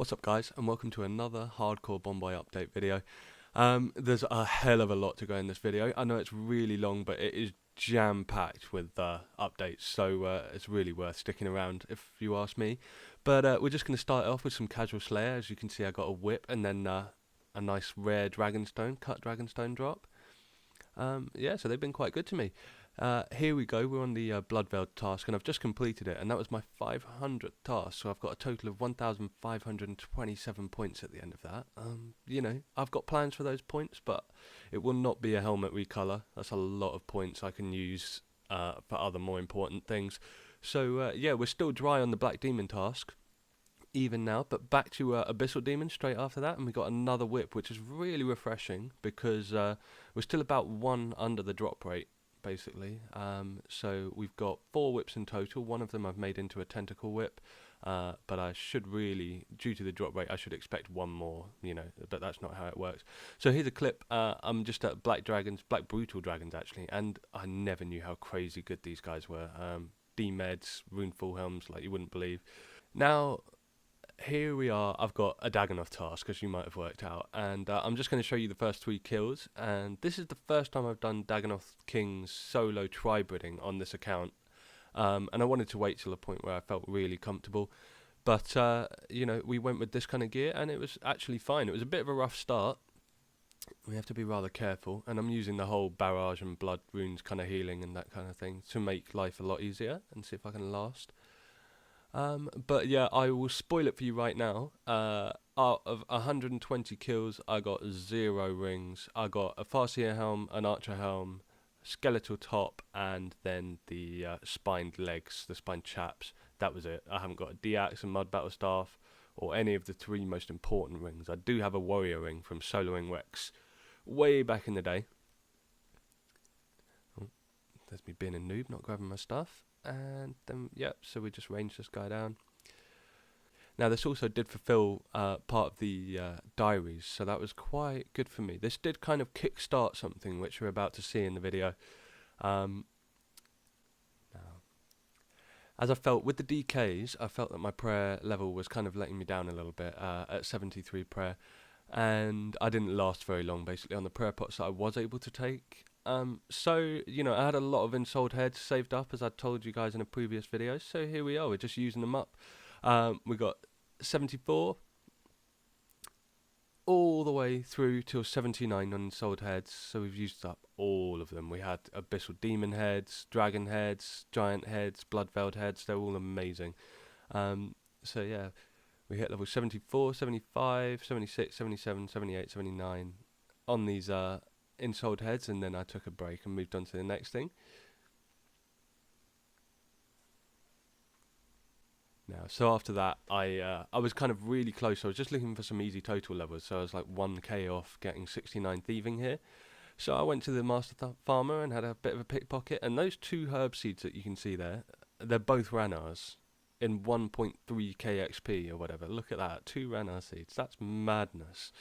What's up guys, and welcome to another hardcore Bomboy update video. There's a hell of a lot to go in this video. I know it's really long, but it is jam-packed with updates, so it's really worth sticking around if you ask me. But we're just going to start off with some casual Slayer. As you can see, I got a whip and then a nice rare Dragonstone, cut Dragonstone drop. Yeah, so they've been quite good to me. Here we go, we're on the Bloodveld task, and I've just completed it, and that was my 500th task, so I've got a total of 1,527 points at the end of that. You know, I've got plans for those points, but it will not be a helmet recolour. That's a lot of points I can use for other more important things. So yeah, we're still dry on the Black Demon task, even now, but back to Abyssal Demon straight after that, and we got another whip, which is really refreshing, because we're still about 1 under the drop rate, basically. So we've got 4 whips in total. One of them I've made into a tentacle whip, but I should really, due to the drop rate, I should expect 1 more, you know, but that's not how it works. So here's a clip. I'm just at Black Brutal Dragons actually, and I never knew how crazy good these guys were. D-meds, rune full helms, like you wouldn't believe. Now, here we are. I've got a Dagannoth task, as you might have worked out, and I'm just going to show you the first 3 kills, and this is the first time I've done Dagannoth King's solo tri-breeding on this account, and I wanted to wait till a point where I felt really comfortable, but you know, we went with this kind of gear and it was actually fine. It was a bit of a rough start. We have to be rather careful, and I'm using the whole barrage and blood runes kind of healing and that kind of thing to make life a lot easier and see if I can last. But yeah, I will spoil it for you right now. Out of 120 kills, I got 0 rings. I got a Farseer helm, an Archer helm, skeletal top, and then the spined legs, the spined chaps. That was it. I haven't got a D-Axe, a Mud Battle Staff, or any of the 3 most important rings. I do have a Warrior ring from Soloing Rex way back in the day. Oh, there's me being a noob, not grabbing my stuff. And then, yep, so we just ranged this guy down. Now, this also did fulfill part of the Diaries, so that was quite good for me. This did kind of kickstart something, which we're about to see in the video. Now, as I felt with the DKs, I felt that my prayer level was kind of letting me down a little bit at 73 prayer, and I didn't last very long, basically, on the prayer pots that I was able to take. So, you know, I had a lot of ensouled heads saved up, as I told you guys in a previous video, so here we are, we're just using them up. We got 74 all the way through till 79 on ensouled heads, so we've used up all of them. We had Abyssal Demon heads, Dragon heads, Giant heads, Bloodveld heads, they're all amazing. So yeah, we hit level 74, 75, 76, 77, 78, 79 on these ensouled heads, and then I took a break and moved on to the next thing. Now, so after that, I was kind of really close. I was just looking for some easy total levels, so I was like 1k off getting 69 thieving here. So I went to the Master Farmer and had a bit of a pickpocket, and those 2 herb seeds that you can see there, they're both Ranars in 1.3k XP or whatever. Look at that, 2 Ranar seeds, that's madness.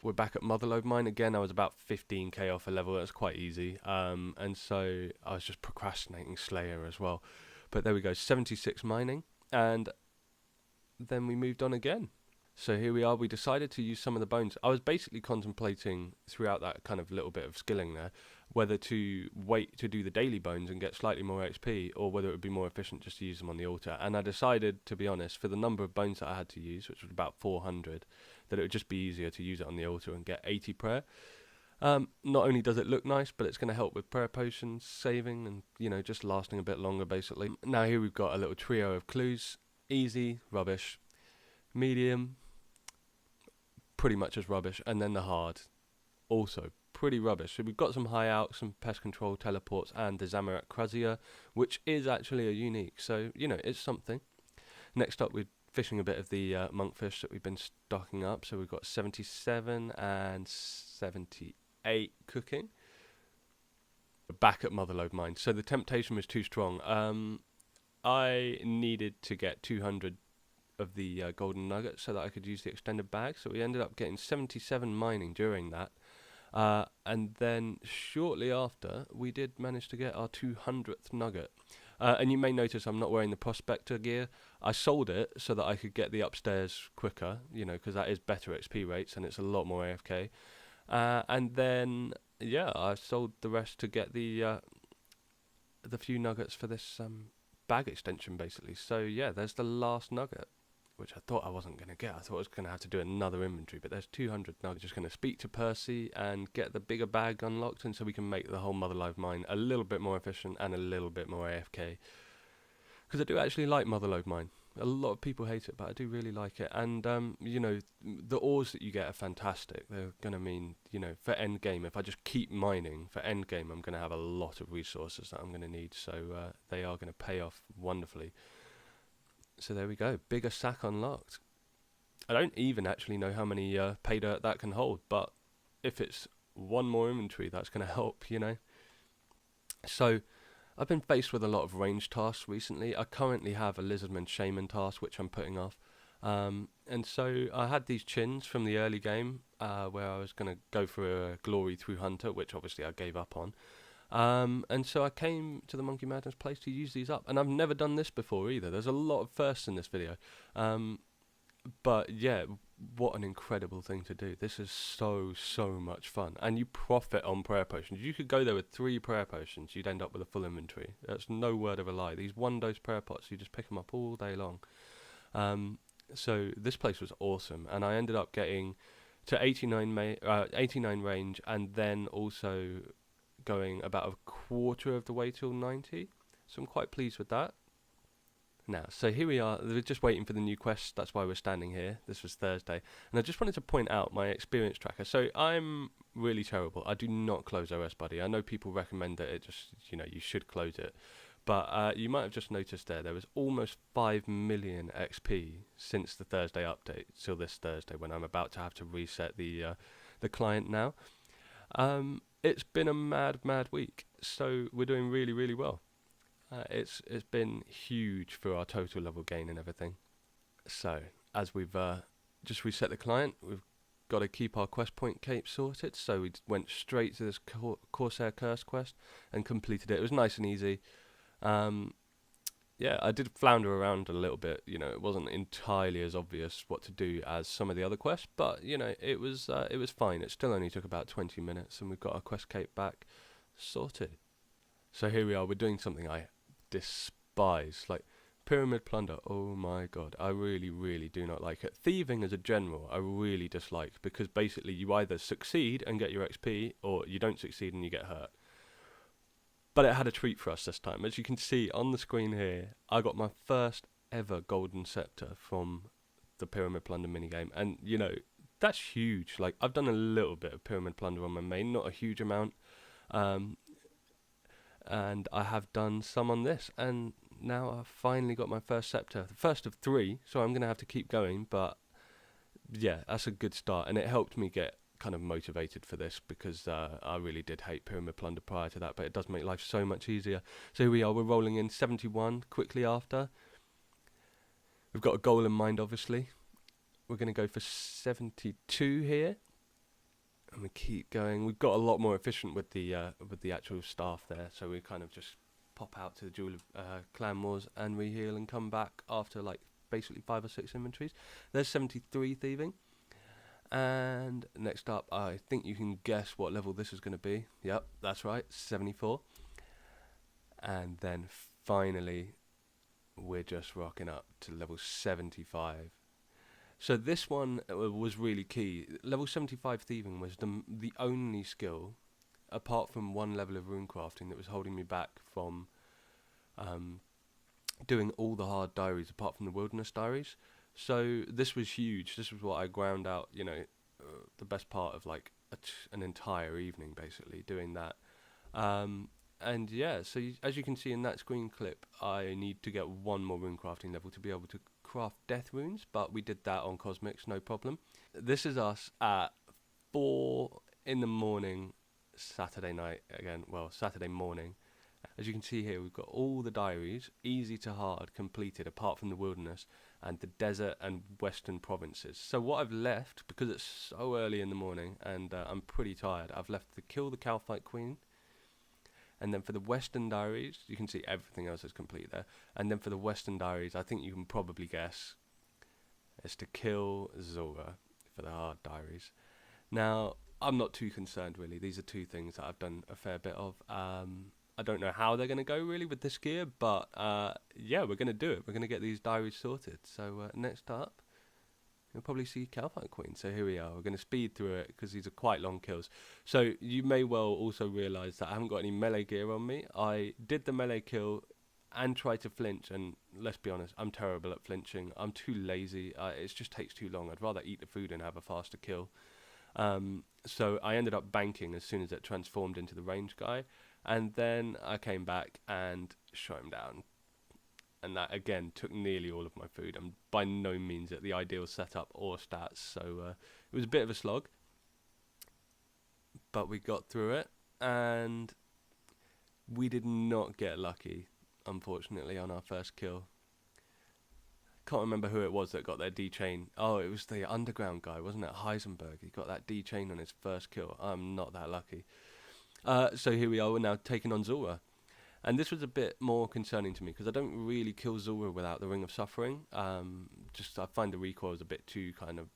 We're back at Motherlode Mine again. I was about 15k off a level. That's quite easy. And so I was just procrastinating Slayer as well. But there we go, 76 mining. And then we moved on again. So here we are. We decided to use some of the bones. I was basically contemplating throughout that kind of little bit of skilling there, whether to wait to do the daily bones and get slightly more XP, or whether it would be more efficient just to use them on the altar. And I decided, to be honest, for the number of bones that I had to use, which was about 400, that it would just be easier to use it on the altar and get 80 prayer. Not only does it look nice, but it's going to help with prayer potions, saving, and, you know, just lasting a bit longer, basically. Now here we've got a little trio of clues. Easy, rubbish. Medium, pretty much as rubbish. And then the hard, also pretty rubbish. So we've got some high out, some pest control teleports, and the Zamorak Kruzia, which is actually a unique. So, you know, it's something. Next up, we're fishing a bit of the monkfish that we've been stocking up. So we've got 77 and 78 cooking. Back at Motherlode Mine. So the temptation was too strong. I needed to get 200 of the golden nuggets so that I could use the extended bag. So we ended up getting 77 mining during that. And then shortly after, we did manage to get our 200th nugget. And you may notice I'm not wearing the prospector gear. I sold it so that I could get the upstairs quicker, because that is better XP rates and it's a lot more AFK. And then, yeah, I sold the rest to get the few nuggets for this bag extension, basically. So, yeah, there's the last nugget, which I thought I wasn't going to get. I thought I was going to have to do another inventory, but there's 200 nuggets. Just going to speak to Percy and get the bigger bag unlocked, and so we can make the whole Motherlode Mine a little bit more efficient and a little bit more AFK. Because I do actually like Motherlode Mine. A lot of people hate it, but I do really like it. And, the ores that you get are fantastic. They're going to mean, for end game, if I just keep mining, for end game, I'm going to have a lot of resources that I'm going to need. So they are going to pay off wonderfully. So there we go. Bigger sack unlocked. I don't even actually know how many pay dirt that can hold, but if it's one more inventory, that's going to help, So I've been faced with a lot of range tasks recently. I currently have a Lizardman Shaman task, which I'm putting off. And so I had these chins from the early game where I was going to go for a Glory through Hunter, which obviously I gave up on. And so I came to the Monkey Madness place to use these up. And I've never done this before either. There's a lot of firsts in this video. But yeah, what an incredible thing to do. This is so much fun. And you profit on prayer potions. You could go there with 3 prayer potions. You'd end up with a full inventory. That's no word of a lie. These 1-dose prayer pots, you just pick them up all day long. So this place was awesome. And I ended up getting to 89 range, and then also going about a quarter of the way till 90. So I'm quite pleased with that. Now, so here we are. We're just waiting for the new quest. That's why we're standing here. This was Thursday. And I just wanted to point out my experience tracker. So I'm really terrible. I do not close OS Buddy. I know people recommend that it just, you should close it. But you might have just noticed there was almost 5 million XP since the Thursday update till this Thursday, when I'm about to have to reset the client now. It's been a mad week. So we're doing really well. It's been huge for our total level gain and everything. So, as we've just reset the client, we've got to keep our quest point cape sorted. So we went straight to this Corsair Curse quest and completed it. It was nice and easy. Yeah, I did flounder around a little bit. It wasn't entirely as obvious what to do as some of the other quests, but it was fine. It still only took about 20 minutes, and we've got our quest cape back sorted. So here we are. We're doing something I despise, like pyramid plunder. Oh my god, I really do not like it. Thieving as a general I really dislike, because basically you either succeed and get your XP, or you don't succeed and you get hurt. But it had a treat for us this time. As you can see on the screen here, I got my first ever golden scepter from the pyramid plunder minigame, and that's huge. Like, I've done a little bit of pyramid plunder on my main, not a huge amount, and I have done some on this, and now I've finally got my first scepter, the first of 3, so I'm going to have to keep going, but yeah, that's a good start, and it helped me get kind of motivated for this, because I really did hate pyramid plunder prior to that, but it does make life so much easier. So here we are, we're rolling in 71 quickly after. We've got a goal in mind, obviously. We're going to go for 72 here. And we keep going. We've got a lot more efficient with the actual staff there, so we kind of just pop out to the Jewel of Clan Wars and reheal and come back after like basically 5 or 6 inventories. There's 73 thieving. And next up, I think you can guess what level this is going to be. Yep, that's right, 74. And then finally, we're just rocking up to level 75. So this one was really key. Level 75 thieving was the only skill, apart from one level of rune crafting, that was holding me back from doing all the hard diaries, apart from the wilderness diaries. So this was huge. This was what I ground out, the best part of like an entire evening, basically, doing that. And yeah, so as you can see in that screen clip, I need to get 1 more rune crafting level to be able to craft death runes, but we did that on Cosmics, no problem. This is us at 4 in the morning, Saturday night again, well, Saturday morning. As you can see here, we've got all the diaries, easy to hard, completed, apart from the wilderness and the desert and western provinces. So what I've left, because it's so early in the morning and I'm pretty tired, I've left to kill the Calphite Queen, And then for the Western Diaries, you can see everything else is complete there. And then for the Western Diaries, I think you can probably guess, is to kill Zora for the hard diaries. Now, I'm not too concerned really. These are two things that I've done a fair bit of. I don't know how they're going to go really with this gear, but yeah, we're going to do it. We're going to get these diaries sorted. So next up, you'll probably see Calfight Queen. So here we are. We're going to speed through it because these are quite long kills. So you may well also realise that I haven't got any melee gear on me. I did the melee kill and tried to flinch, and let's be honest, I'm terrible at flinching. I'm too lazy. It just takes too long. I'd rather eat the food and have a faster kill. So I ended up banking as soon as it transformed into the range guy, and then I came back and shot him down. And that again took nearly all of my food. I'm by no means at the ideal setup or stats, so it was a bit of a slog. But we got through it, and we did not get lucky, unfortunately, on our first kill. Can't remember who it was that got their D-chain. Oh, it was the underground guy, wasn't it? Heisenberg. He got that D-chain on his first kill. I'm not that lucky. So here we are. We're now taking on Zora. And this was a bit more concerning to me because I don't really kill Zora without the Ring of Suffering. Just I find the recoils a bit too kind of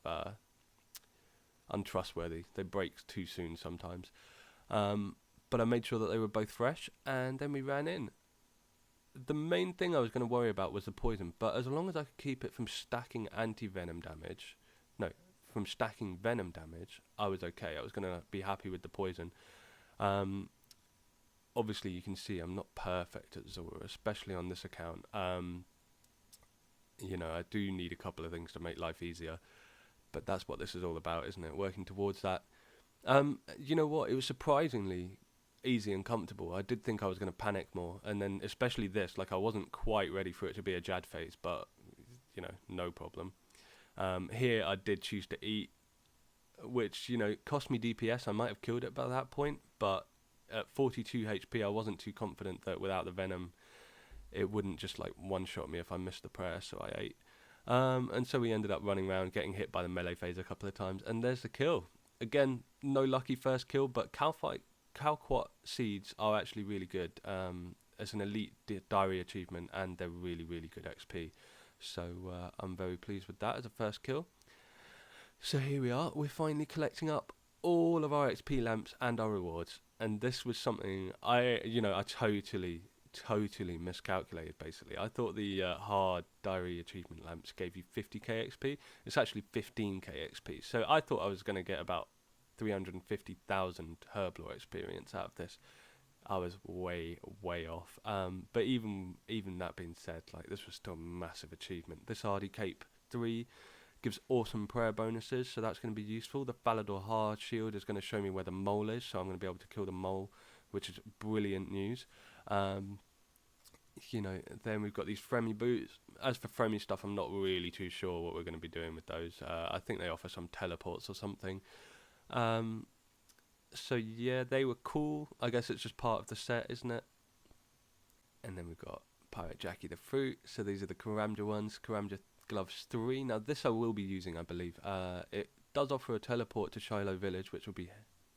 untrustworthy. They break too soon sometimes. But I made sure that they were both fresh, and then we ran in. The main thing I was going to worry about was the poison, but as long as I could keep it from stacking anti-venom damage, from stacking venom damage, I was okay. I was going to be happy with the poison. Obviously, you can see I'm not perfect at Zora, especially on this account. You know, I do need a couple of things to make life easier, but that's what this is all about, isn't it? Working towards that. You know what? It was surprisingly easy and comfortable. I did think I was going to panic more, and then especially this, like I wasn't quite ready for it to be a Jad phase, but you know, no problem. Here I did choose to eat, which, you know, cost me DPS. I might have killed it by that point, but at 42 HP I wasn't too confident that without the venom it wouldn't just like one-shot me if I missed the prayer, so I ate. And so we ended up running around, getting hit by the melee phase a couple of times, and there's the kill. Again, no lucky first kill, but Calquat seeds are actually really good as an elite diary achievement, and they're really, really good XP. So I'm very pleased with that as a first kill. So here we are, we're finally collecting up all of our XP lamps and our rewards, and this was something I totally miscalculated. Basically, I thought the hard diary achievement lamps gave you 50k XP. It's actually 15k XP. So I thought I was going to get about 350,000 herblore experience out of this. I was way off. But even that being said, like, this was still a massive achievement. This Hardy Cape 3 gives awesome prayer bonuses, so that's going to be useful. The Falador Hard Shield is going to show me where the mole is, so I'm going to be able to kill the mole, which is brilliant news. You know, then we've got these Fremi boots. As for Fremi stuff, I'm not really too sure what we're going to be doing with those. I think they offer some teleports or something. So yeah, they were cool. I guess it's just part of the set, isn't it? And then we've got Pirate Jackie the Fruit. So these are the Karamja ones. Karamja Gloves 3. Now this I will be using, I believe. It does offer a teleport to Shiloh Village, which will be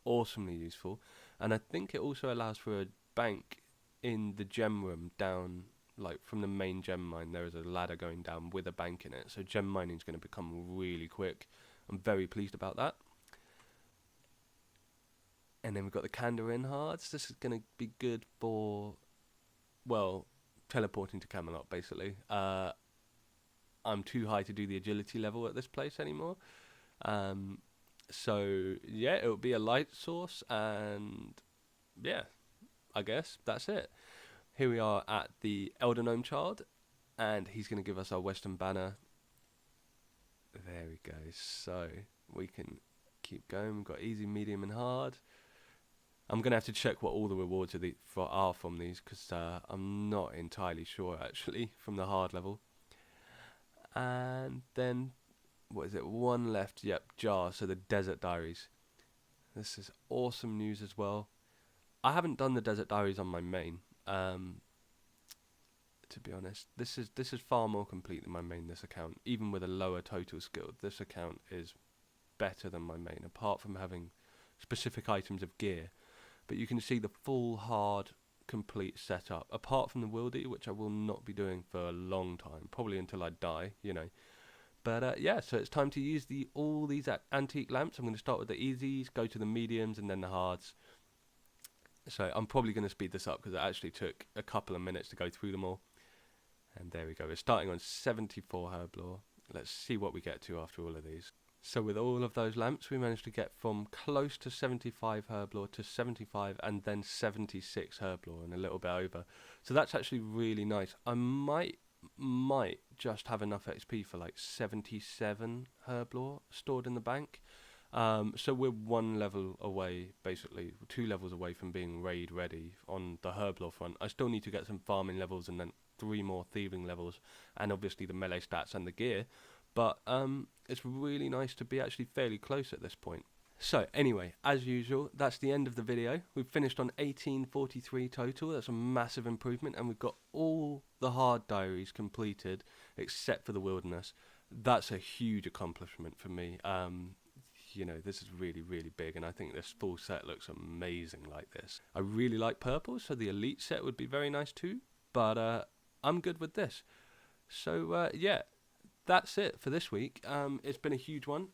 awesomely useful. And I think it also allows for a bank in the gem room down, like from the main gem mine. There is a ladder going down with a bank in it. So gem mining is going to become really quick. I'm very pleased about that. And then we've got the Kandarin Hards. This is going to be good for, well, teleporting to Camelot, basically. I'm too high to do the agility level at this place anymore. So, yeah, it'll be a light source, and, yeah, I guess that's it. Here we are at the Elder Gnome Child, and he's going to give us our Western Banner. There we go. So, we can keep going. We've got easy, medium, and hard. I'm going to have to check what all the rewards are from these, because I'm not entirely sure, actually, from the hard level. And then, what is it? One left. Yep, Jar. So the Desert Diaries. This is awesome news as well. I haven't done the Desert Diaries on my main. To be honest, this is far more complete than my main. This account, even with a lower total skill, this account is better than my main. Apart from having specific items of gear, but you can see the full hard complete setup, apart from the wildy, which I will not be doing for a long time, probably until I die, you know. But yeah, so it's time to use all these antique lamps. I'm going to start with the easies, go to the mediums, and then the hards. So I'm probably going to speed this up because it actually took a couple of minutes to go through them all. And there we go. We're starting on 74 herb lore. Let's see what we get to after all of these. So with all of those lamps, we managed to get from close to 75 herb lore to 75 and then 76 herb lore and a little bit over. So that's actually really nice. I might just have enough XP for like 77 herb lore stored in the bank. So we're 1 level away, basically 2 levels away from being raid ready on the herb lore front. I still need to get some farming levels and then 3 more thieving levels, and obviously the melee stats and the gear. But it's really nice to be actually fairly close at this point. So anyway, as usual, that's the end of the video. We've finished on 1843 total. That's a massive improvement, and we've got all the hard diaries completed except for the wilderness. That's a huge accomplishment for me. You know, this is really, really big, and I think this full set looks amazing like this. I really like purple, so the elite set would be very nice too, but I'm good with this. So yeah, that's it for this week. It's been a huge one.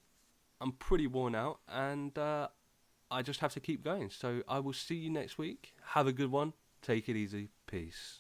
I'm pretty worn out, and I just have to keep going. So I will see you next week. Have a good one. Take it easy. Peace.